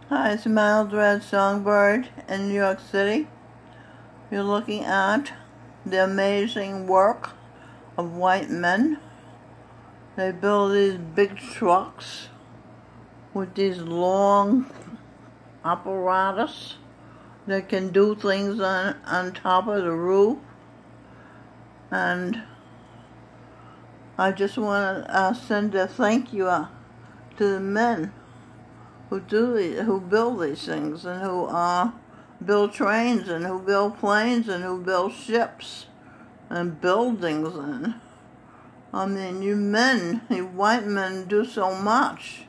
Hi, it's Mild Red Songbird in New York City. You're looking at the amazing work of white men. They build these big trucks with these long apparatus that can do things on top of the roof. And I just want to send a thank you to the men who build these things, and who build trains, and who build planes, and who build ships and buildings. And I mean, you white men do so much.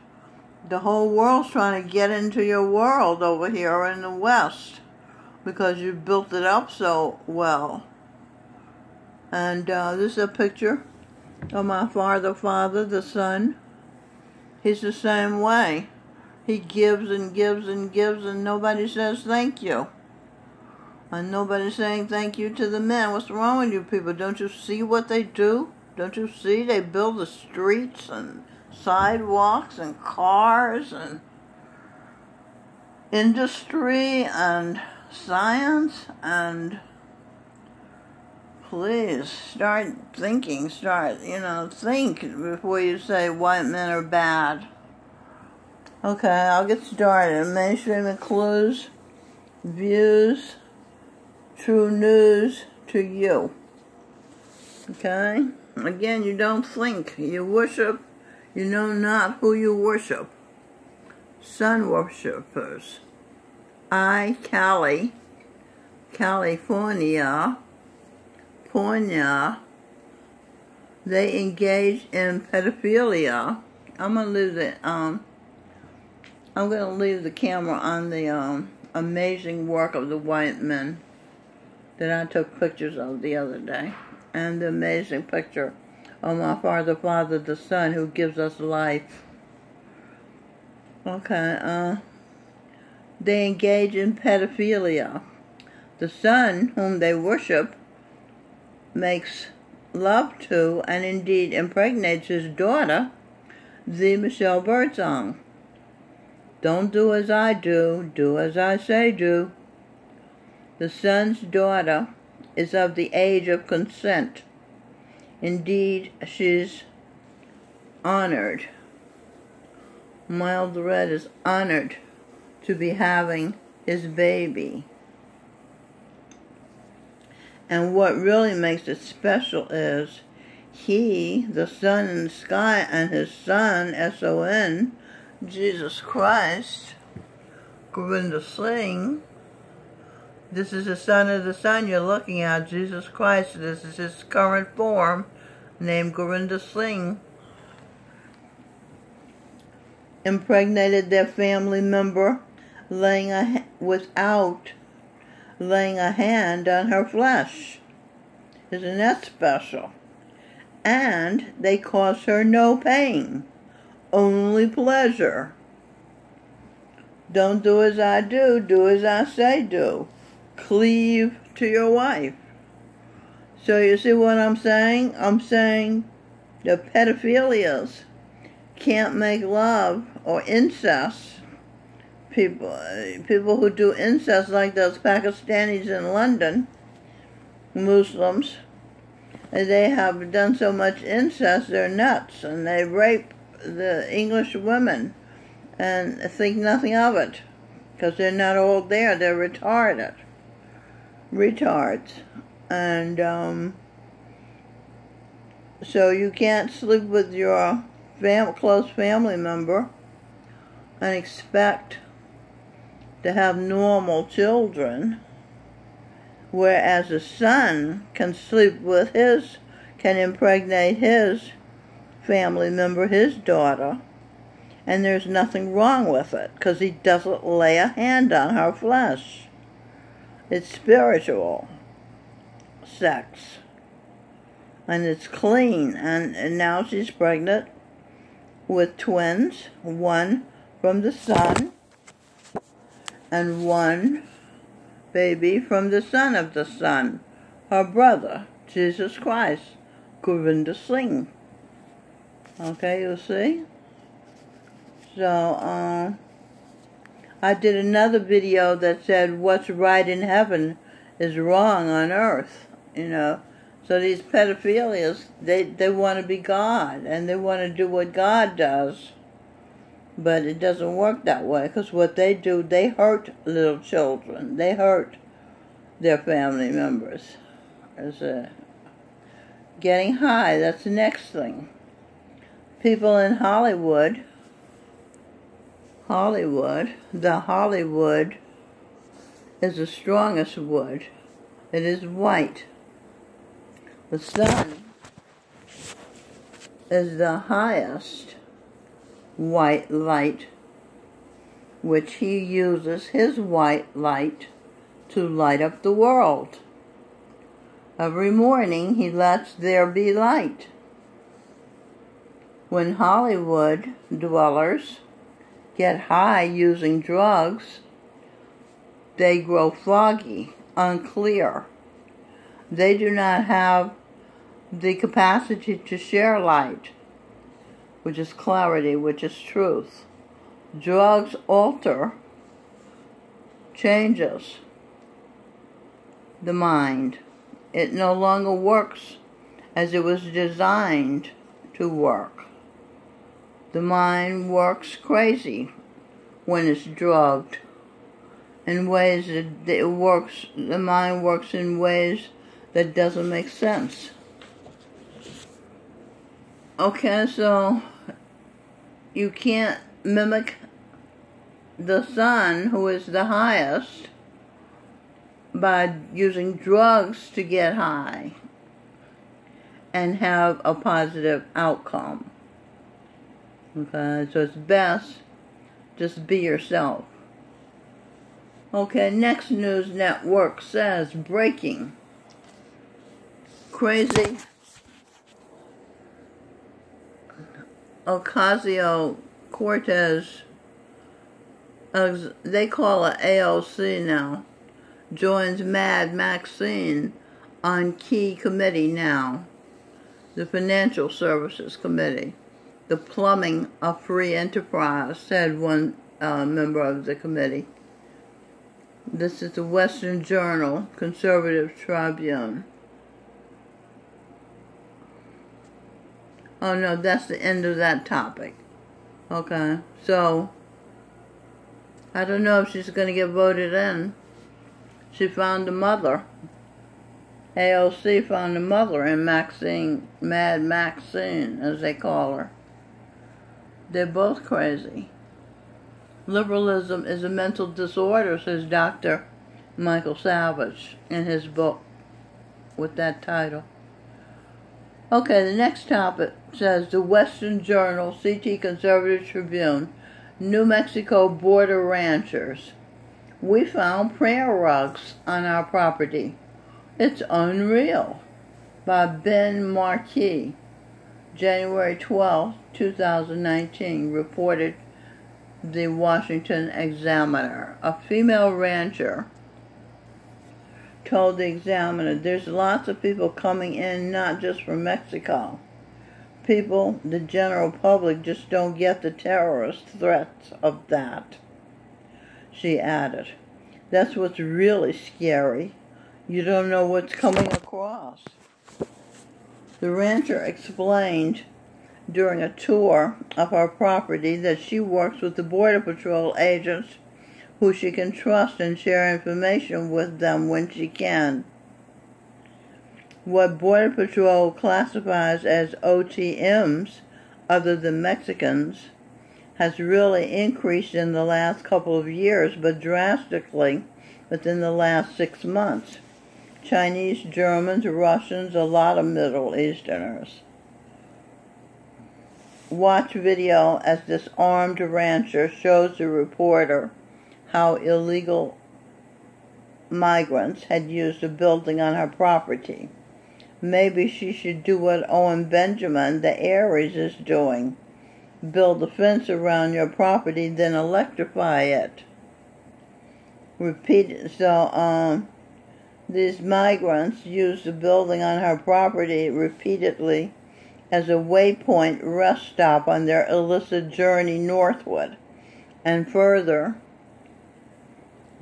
The whole world's trying to get into your world over here in the West because you built it up so well. And this is a picture of my father, the son. He's the same way. He gives and gives and gives, and nobody says thank you. And nobody's saying thank you to the men. What's wrong with you people? Don't you see what they do? Don't you see? They build the streets and sidewalks and cars and industry and science. And please start thinking. Think before you say white men are bad. Okay, I'll get started. Mainstream includes views, true news to you. Okay? Again, you don't think. You worship. You know not who you worship. Sun worshippers. California, they engage in pedophilia. I'm going to leave the camera on the amazing work of the white men that I took pictures of the other day. And the amazing picture of my father, the son, who gives us life. Okay, they engage in pedophilia. The son, whom they worship, makes love to and indeed impregnates his daughter, the Michelle Birdsong. Don't do as I do, do as I say do. The son's daughter is of the age of consent. Indeed, she's honored. Mild Red is honored to be having his baby. And what really makes it special is he, the sun in the sky, and his son, S-O-N, Jesus Christ, Gurinder Singh. This is the son of the son you're looking at, Jesus Christ. This is his current form, named Gurinder Singh. Impregnated their family member, without laying a hand on her flesh. Isn't that special? And they caused her no pain, only pleasure. Don't do as I do, do as I say do. Cleave to your wife. So you see what I'm saying? I'm saying the pedophilias can't make love or incest. People who do incest, like those Pakistanis in London, Muslims, they have done so much incest, they're nuts, and they rape the English women and think nothing of it because they're not all there. They're retards. And so you can't sleep with your close family member and expect to have normal children, whereas a son can can impregnate his family member, his daughter, and there's nothing wrong with it because he doesn't lay a hand on her flesh. It's spiritual sex, and it's clean. And now she's pregnant with twins, one from the son and one baby from the son of the son, her brother, Jesus Christ, Gurinder Singh. Okay, you see? So, I did another video that said what's right in heaven is wrong on earth, you know. So these pedophilias, they want to be God, and they want to do what God does. But it doesn't work that way, because what they do, they hurt little children. They hurt their family members. Getting high, that's the next thing. People in Hollywood, the Hollywood is the strongest wood. It is white. The sun is the highest white light, which he uses his white light to light up the world. Every morning he lets there be light. When Hollywood dwellers get high using drugs, they grow foggy, unclear. They do not have the capacity to share light, which is clarity, which is truth. Drugs alter, changes the mind. It no longer works as it was designed to work. The mind works crazy when it's drugged. In ways that the mind works in ways that doesn't make sense. Okay, so you can't mimic the sun, who is the highest, by using drugs to get high and have a positive outcome. Okay, so it's best just be yourself. Okay, Next News Network says, breaking. Crazy Ocasio-Cortez, they call it AOC now, joins Mad Maxine on key committee now, the Financial Services Committee. The plumbing of free enterprise, said one member of the committee. This is the Western Journal, Conservative Tribune. Oh no, that's the end of that topic. Okay, so I don't know if she's going to get voted in. She found a mother. AOC found a mother in Maxine, Mad Maxine, as they call her. They're both crazy. Liberalism is a mental disorder, says Dr. Michael Savage in his book with that title. Okay, the next topic says the Western Journal, CT Conservative Tribune, New Mexico border ranchers. We found prayer rugs on our property. It's unreal. By Ben Marquis, January 12, 2019, reported the Washington Examiner. A female rancher told the Examiner, there's lots of people coming in, not just from Mexico. People, the general public, just don't get the terrorist threats of that. She added, that's what's really scary. You don't know what's coming across. The rancher explained during a tour of her property that she works with the Border Patrol agents who she can trust and share information with them when she can. What Border Patrol classifies as OTMs, other than Mexicans, has really increased in the last couple of years, but drastically within the last 6 months. Chinese, Germans, Russians, a lot of Middle Easterners. Watch video as this armed rancher shows the reporter how illegal migrants had used a building on her property. Maybe she should do what Owen Benjamin, the Aries, is doing. Build a fence around your property, then electrify it. These migrants used the building on her property repeatedly as a waypoint rest stop on their illicit journey northward, and further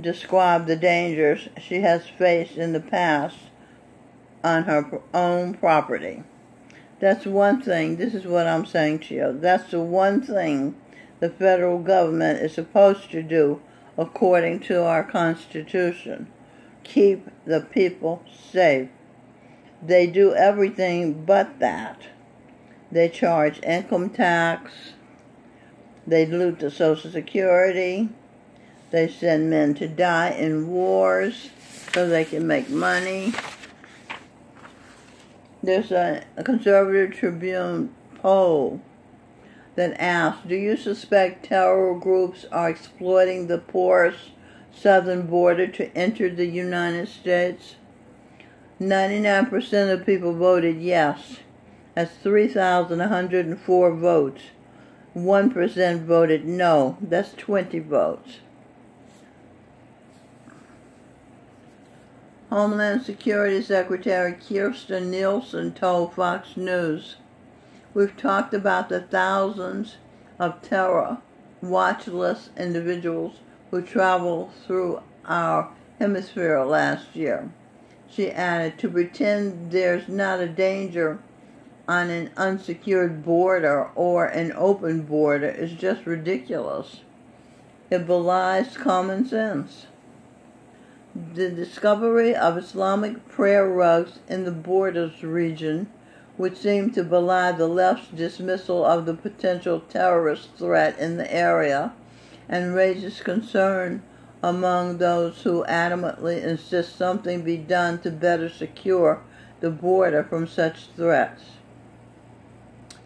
describe the dangers she has faced in the past on her own property. That's one thing. This is what I'm saying to you. That's the one thing the federal government is supposed to do according to our Constitution. Keep the people safe. They do everything but that. They charge income tax. They loot the Social Security. They send men to die in wars so they can make money. There's a Conservative Tribune poll that asks, do you suspect terror groups are exploiting the porous southern border to enter the United States? 99% of people voted yes. That's 3,104 votes. 1% voted no. That's 20 votes. Homeland Security Secretary Kirstjen Nielsen told Fox News, we've talked about the thousands of terror watch list individuals who traveled through our hemisphere last year. She added, to pretend there's not a danger on an unsecured border or an open border is just ridiculous. It belies common sense. The discovery of Islamic prayer rugs in the borders region would seem to belie the left's dismissal of the potential terrorist threat in the area and raises concern among those who adamantly insist something be done to better secure the border from such threats.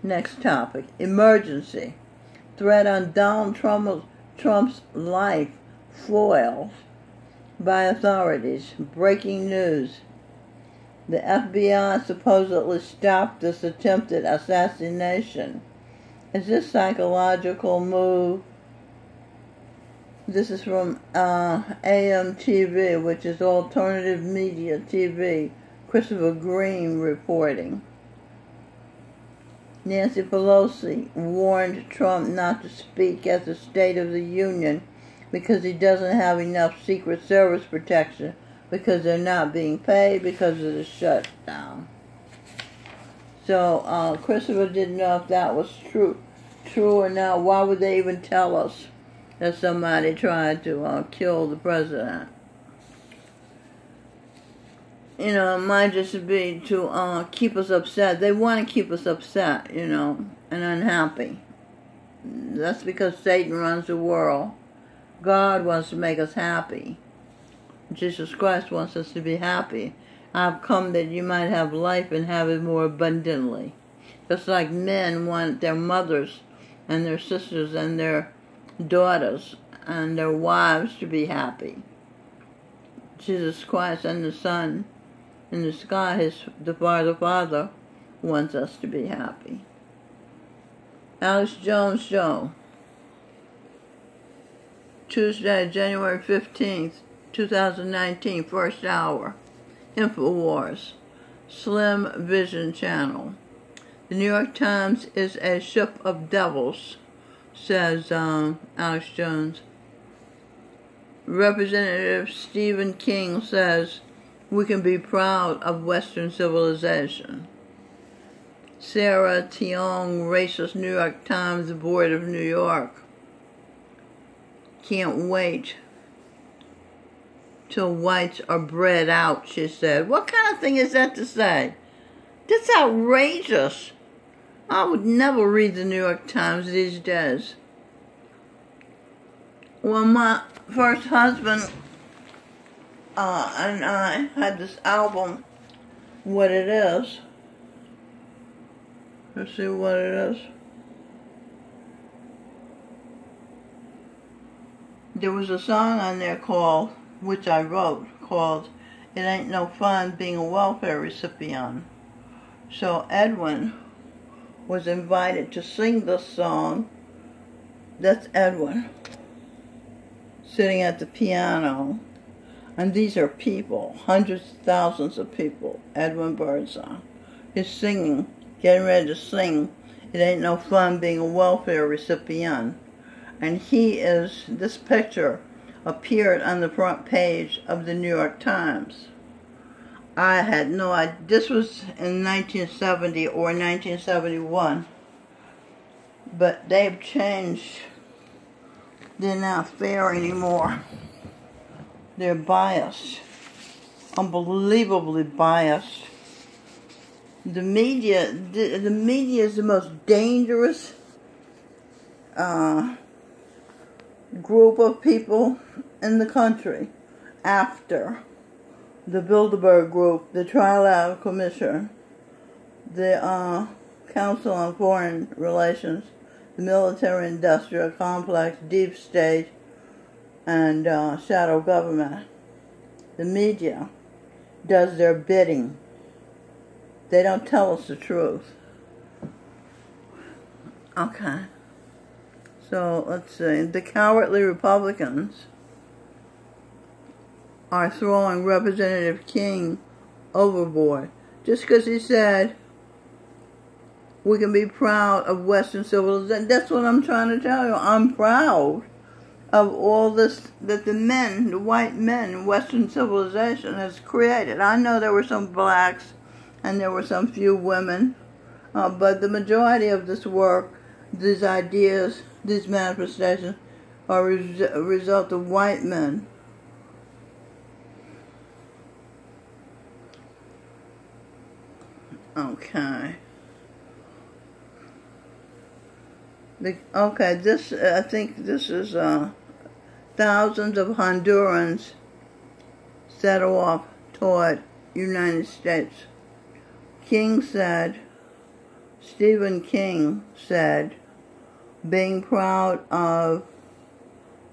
Next topic, emergency. Threat on Donald Trump's life foiled by authorities. Breaking news. The FBI supposedly stopped this attempted assassination. Is this psychological move? This is from AMTV, which is Alternative Media TV. Christopher Green reporting. Nancy Pelosi warned Trump not to speak at the State of the Union because he doesn't have enough Secret Service protection, because they're not being paid because of the shutdown. So Christopher didn't know if that was true or not. Why would they even tell us that somebody tried to kill the president? You know, it might just be to keep us upset. They want to keep us upset, you know, and unhappy. That's because Satan runs the world. God wants to make us happy. Jesus Christ wants us to be happy. I've come that you might have life and have it more abundantly. Just like men want their mothers and their sisters and their daughters and their wives to be happy. Jesus Christ and the Son in the sky, the Father wants us to be happy. Alex Jones Show. Tuesday, January 15th, 2019, first hour. InfoWars. Slim Vision Channel. The New York Times is a ship of devils, says Alex Jones. Representative Stephen King says, we can be proud of Western civilization. Sarah Tiong, racist New York Times Board of New York. Can't wait till whites are bred out, she said. What kind of thing is that to say? That's outrageous. I would never read the New York Times these days. Well, my first husband and I had this album, What It Is. Let's see what it is. There was a song on there called, which I wrote, called It Ain't No Fun Being a Welfare Recipient. So Edwin was invited to sing this song. That's Edwin, sitting at the piano. And these are people, hundreds of thousands of people. Edwin Birdsong is singing, getting ready to sing It Ain't No Fun Being a Welfare Recipient. And he is this picture appeared on the front page of the New York Times. I had no idea. This was in 1970 or 1971. But they've changed. They're not fair anymore. They're biased. Unbelievably biased. The media is the most dangerous group of people in the country after the Bilderberg Group, the Trilateral Commission, the Council on Foreign Relations, the military-industrial complex, deep state, and shadow government. The media does their bidding. They don't tell us the truth. Okay. So, let's see. The cowardly Republicans are throwing Representative King overboard. Just because he said we can be proud of Western civilization. That's what I'm trying to tell you. I'm proud of all this that the white men in Western civilization has created. I know there were some blacks and there were some few women, but the majority of this work, these ideas, these manifestations, are a result of white men. Okay. Okay, this, I think this is thousands of Hondurans set off toward United States. Stephen King said, being proud of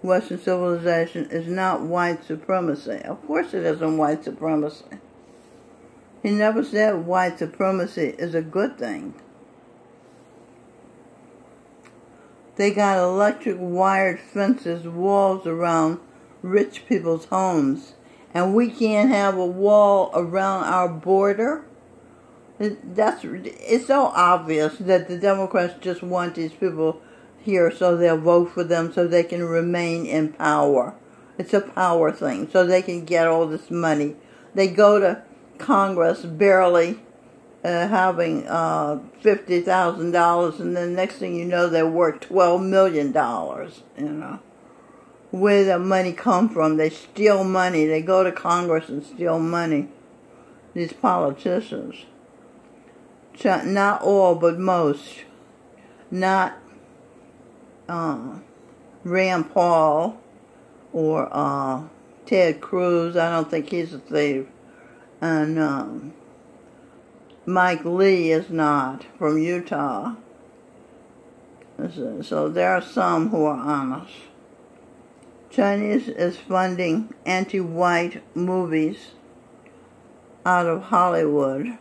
Western civilization is not white supremacy. Of course it isn't white supremacy. He never said white supremacy is a good thing. They got electric wired fences, walls around rich people's homes, and we can't have a wall around our border. It's so obvious that the Democrats just want these people here so they'll vote for them so they can remain in power. It's a power thing, so they can get all this money. They go to Congress barely having $50,000, and then next thing you know, they're worth $12 million, you know. Where did that money come from? They steal money. They go to Congress and steal money. These politicians. Not all, but most. Not Rand Paul or Ted Cruz. I don't think he's a thief. And Mike Lee is not, from Utah. So there are some who are honest. Chinese is funding anti-white movies out of Hollywood.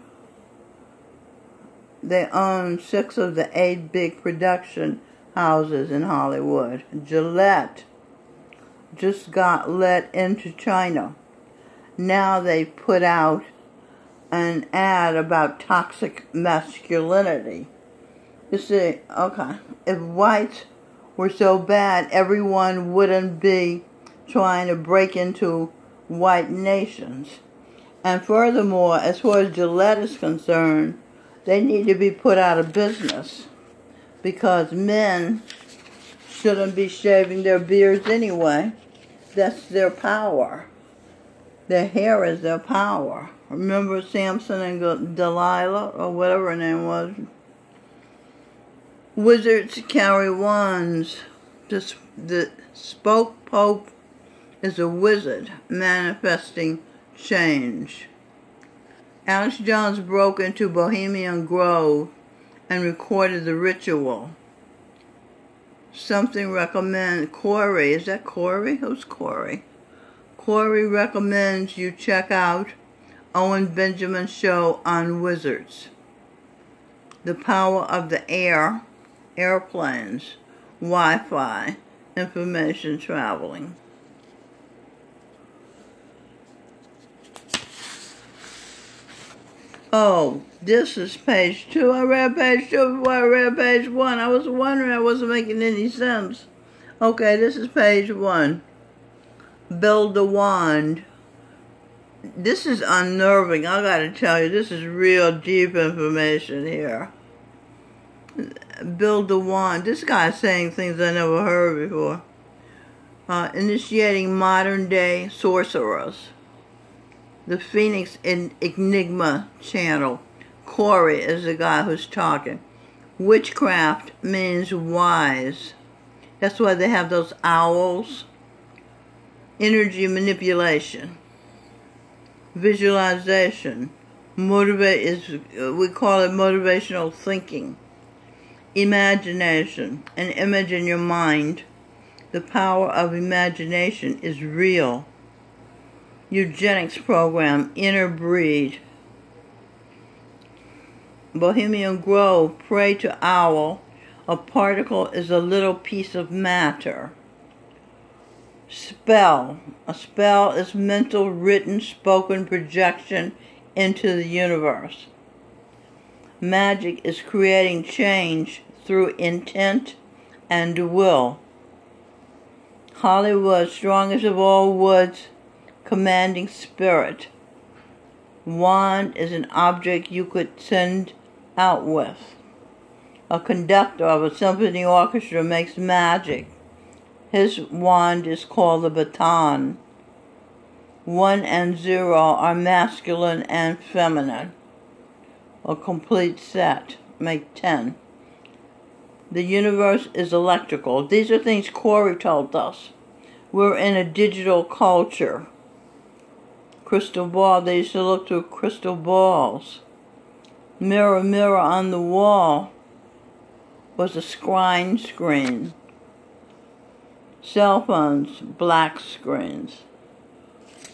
They own 6 of the 8 big production houses in Hollywood. Gillette just got let into China. Now they put out an ad about toxic masculinity. You see, okay, if whites were so bad, everyone wouldn't be trying to break into white nations. And furthermore, as far as Gillette is concerned, they need to be put out of business because men shouldn't be shaving their beards anyway. That's their power. Their hair is their power. Remember Samson and Delilah, or whatever her name was? Wizards carry wands. The spoke pope is a wizard manifesting change. Alex Jones broke into Bohemian Grove and recorded the ritual. Something recommend Corey. Is that Corey? Who's Corey? Corey recommends you check out Owen Benjamin's show on wizards. The power of the air, airplanes, Wi-Fi, information traveling. Oh, this is page 2. I read page 2 before I read page 1. I was wondering, I wasn't making any sense. Okay, this is page 1. build the wand. This is unnerving. I gotta tell you, this is real deep information here. Build the wand. This guy's saying things I never heard before. Initiating modern day sorcerers. The Phoenix Enigma channel. Corey is the guy who's talking. Witchcraft means wise. That's why they have those owls. Energy manipulation. Visualization. We call it motivational thinking. Imagination. An image in your mind. The power of imagination is real. Eugenics program. Inner breed. Bohemian Grove. Pray to owl. A particle is a little piece of matter. Spell. A spell is mental, written, spoken projection into the universe. Magic is creating change through intent and will. Hollywood, strongest of all woods, commanding spirit. Wand is an object you could send out with. A conductor of a symphony orchestra makes magic. His wand is called the baton. 1 and 0 are masculine and feminine. A complete set. Make 10. The universe is electrical. These are things Corey told us. We're in a digital culture. Crystal ball. They used to look through crystal balls. Mirror, mirror on the wall was a scrying screen. Cell phones, black screens.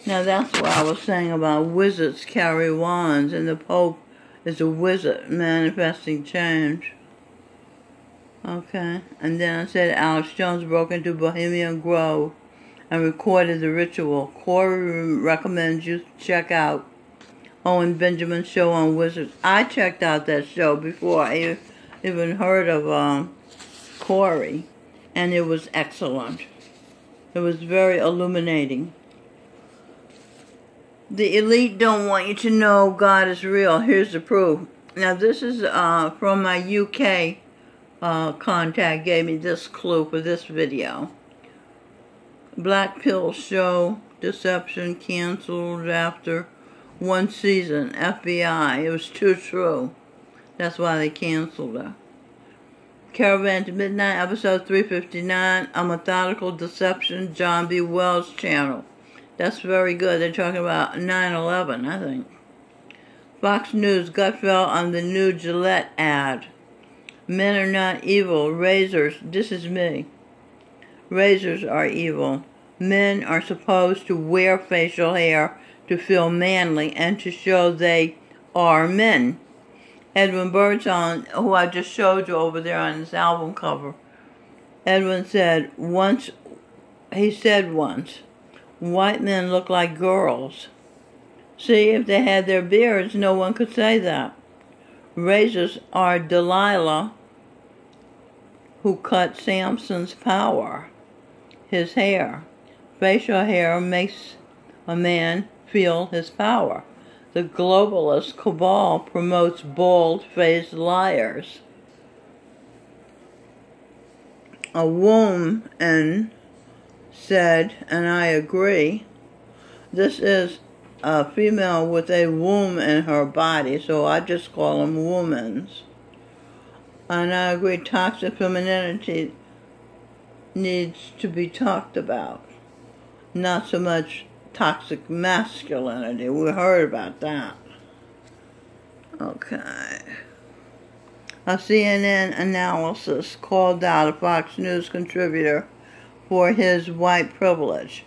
Now that's what I was saying about wizards carry wands, and the Pope is a wizard manifesting change. Okay, and then I said Alex Jones broke into Bohemian Grove and recorded the ritual. Corey recommends you check out Owen Benjamin's show on wizards. I checked out that show before I even heard of Corey, and it was excellent. It was very illuminating. The elite don't want you to know God is real. Here's the proof. Now this is from my UK contact gave me this clue for this video. Black Pill show deception canceled after 1 season. FBI. It was too true. That's why they canceled it. Caravan to Midnight, episode 359, A Methodical Deception, John B. Wells channel. That's very good. They're talking about 9/11, I think. Fox News, gut fell on the new Gillette ad. Men are not evil. Razors, this is me. Razors are evil. Men are supposed to wear facial hair to feel manly and to show they are men. Edwin Birdsong, who I just showed you over there on this album cover, Edwin said once, white men look like girls. See, if they had their beards, no one could say that. Razors are Delilah, who cut Samson's power, his hair. Facial hair makes a man feel his power. The globalist cabal promotes bald-faced liars. A woman said, and I agree, this is a female with a womb in her body, so I just call them womans. And I agree, toxic femininity needs to be talked about. Not so much toxic masculinity. We heard about that. Okay. A CNN analysis called out a Fox News contributor for his white privilege.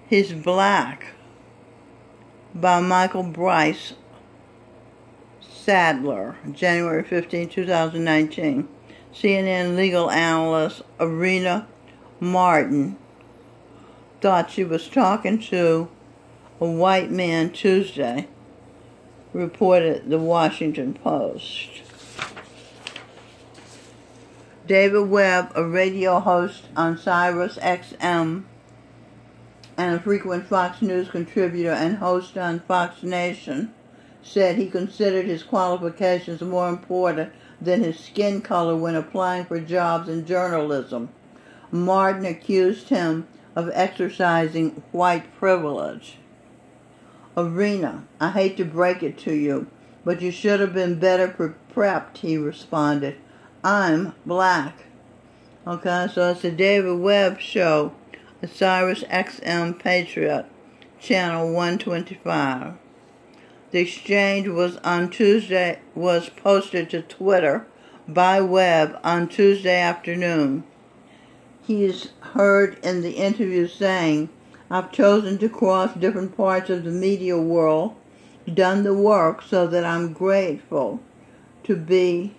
He's black. By Michael Bryce Sadler, January 15, 2019. CNN legal analyst Arena Martin thought she was talking to a white man Tuesday, reported the Washington Post. David Webb, a radio host on Sirius XM, and a frequent Fox News contributor and host on Fox Nation, said he considered his qualifications more important than his skin color when applying for jobs in journalism. Martin accused him of exercising white privilege. Arena, I hate to break it to you, but you should have been better prepped, he responded. I'm black. Okay, so it's the David Webb show, the Sirius XM Patriot, channel 125. The exchange was posted to Twitter by Webb on Tuesday afternoon. He is heard in the interview saying, I've chosen to cross different parts of the media world, done the work so that I'm grateful to be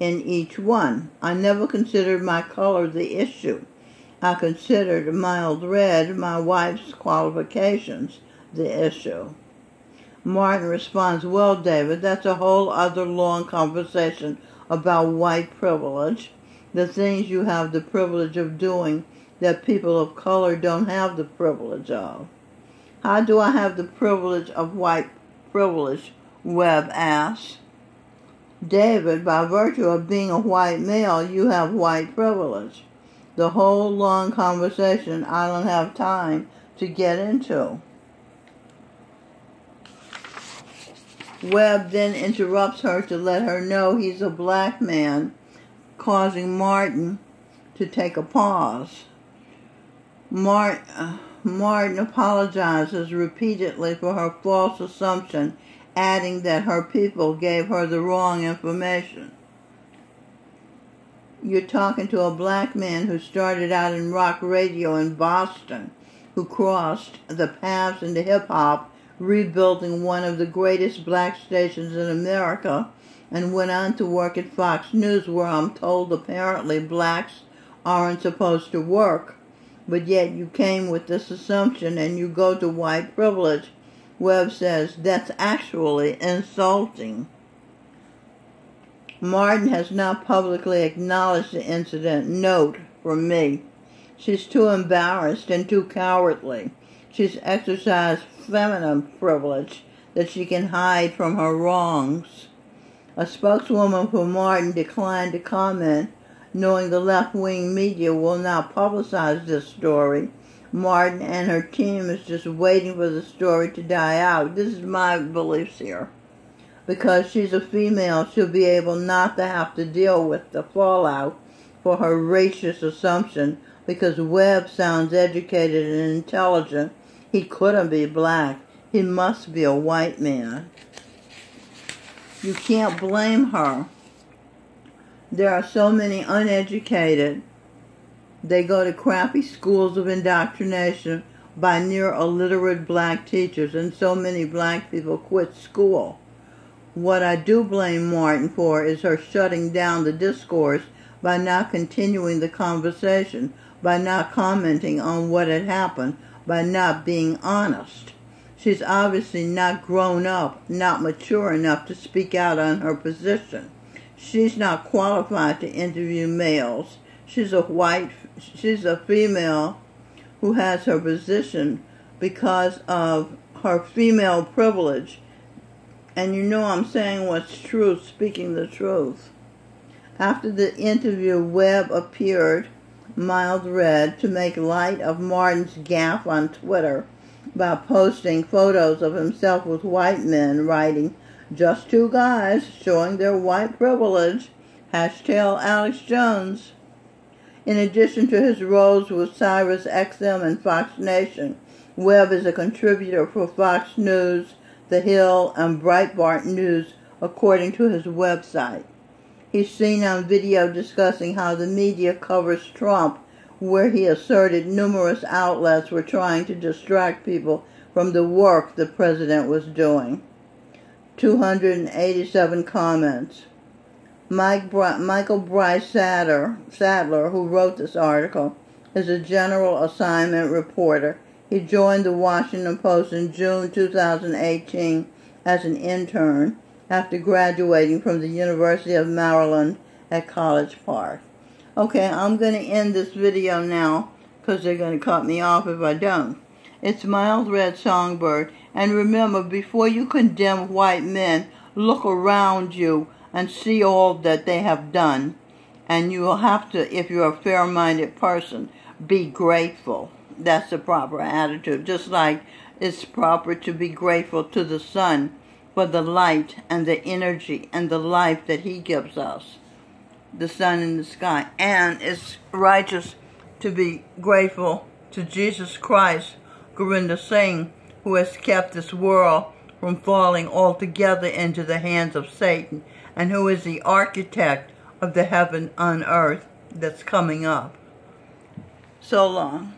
in each one. I never considered my color the issue. I considered mild red, my wife's qualifications, the issue. Martin responds, well, David, that's a whole other long conversation about white privilege, the things you have the privilege of doing that people of color don't have the privilege of. How do I have the privilege of white privilege? Webb asks. David, by virtue of being a white male, you have white privilege. The whole long conversation I don't have time to get into. Webb then interrupts her to let her know he's a black man, causing Martin to take a pause. Martin apologizes repeatedly for her false assumption, adding that her people gave her the wrong information. You're talking to a black man who started out in rock radio in Boston, who crossed the paths into hip-hop, rebuilding one of the greatest black stations in America, and went on to work at Fox News, where I'm told apparently blacks aren't supposed to work. But yet you came with this assumption and you go to white privilege. Webb says that's actually insulting. Martin has not publicly acknowledged the incident. Note from me. She's too embarrassed and too cowardly. She's exercised feminine privilege that she can hide from her wrongs. A spokeswoman for Martin declined to comment, knowing the left-wing media will not publicize this story. Martin and her team is just waiting for the story to die out. This is my beliefs here. Because she's a female, she'll be able not to have to deal with the fallout for her racist assumption. Because Webb sounds educated and intelligent, he couldn't be black. He must be a white man. You can't blame her. There are so many uneducated. They go to crappy schools of indoctrination by near illiterate black teachers, and so many black people quit school. What I do blame Martin for is her shutting down the discourse by not continuing the conversation, by not commenting on what had happened, by not being honest. She's obviously not grown up, not mature enough to speak out on her position. She's not qualified to interview males. She's a female who has her position because of her female privilege. And you know I'm saying what's true, speaking the truth. After the interview, Webb appeared mild red to make light of Martin's gaffe on Twitter by posting photos of himself with white men, writing, just two guys showing their white privilege, hashtag Alex Jones. In addition to his roles with Sirius XM and Fox Nation, Webb is a contributor for Fox News, The Hill, and Breitbart News, according to his website. He's seen on video discussing how the media covers Trump, where he asserted numerous outlets were trying to distract people from the work the president was doing. 287 comments. Michael Bryce Sadler, who wrote this article, is a general assignment reporter. He joined the Washington Post in June 2018 as an intern after graduating from the University of Maryland at College Park. Okay, I'm going to end this video now because they're going to cut me off if I don't. It's Mild Red Songbird. And remember, before you condemn white men, look around you and see all that they have done. And you will have to, if you're a fair-minded person, be grateful. That's the proper attitude. Just like it's proper to be grateful to the sun for the light and the energy and the life that he gives us. The sun in the sky. And it's righteous to be grateful to Jesus Christ, Gurinder Singh, who has kept this world from falling altogether into the hands of Satan, and who is the architect of the heaven on earth that's coming up. So long.